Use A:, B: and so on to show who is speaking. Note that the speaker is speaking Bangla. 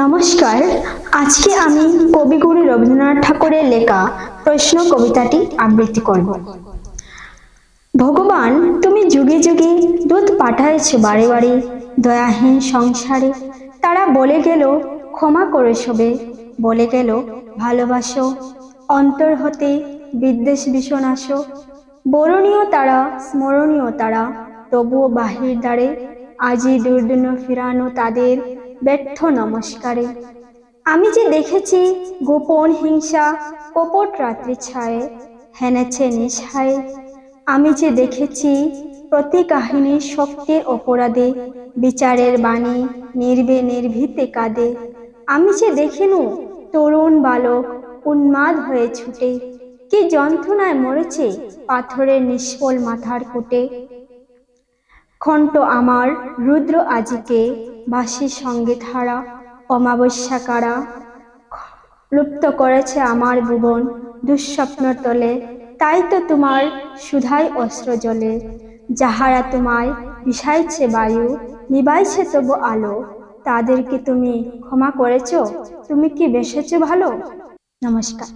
A: নমস্কার। আজকে আমি কবিগুরু রবীন্দ্রনাথ ঠাকুরের লেখা প্রশ্ন কবিতাটি আবৃত্তি করব। ভগবান, তুমি যুগে যুগে দূত পাঠাইছ বারে বারে দয়াহীন সংসারে। তারা বলে গেল ক্ষমা করে সবে, বলে গেল ভালোবাসো, অন্তর হতে বিদ্বেষ বিষ বরণীয় তারা, স্মরণীয় তারা, তবুও বাহির দ্বারে আজি দুর্দিন ফিরানো তাদের ব্যর্থ নমস্কারে। আমি যে দেখেছি গোপন হিংসা কপট রাত্রি ছায়ে হেনেছে নিশায়। আমি যে দেখেছি প্রতি কাহিনী শক্তির অপরাধে বিচারের বাণী নির্বে নির্ভীতে কাঁদে। আমি যে দেখিনু তরুণ বালক উন্মাদ হয়ে ছুটে, কি যন্ত্রণায় মরেছে পাথরের নিষ্ফল মাথার কোটে। কণ্ঠ আমার রুদ্র আজিকে বাঁশির সঙ্গে ধারা অমাবস্যা কারা। লুপ্ত করেছে আমার ভুবন দুঃস্বপ্নর তলে, তাই তো তোমার সুধাই অস্ত্র জলে। যাহারা তোমায় বিষাইছে বায়ু নিবাইছে তবু আলো, তাদেরকে তুমি ক্ষমা করেছ, তুমি কি বেসেছ ভালো। নমস্কার।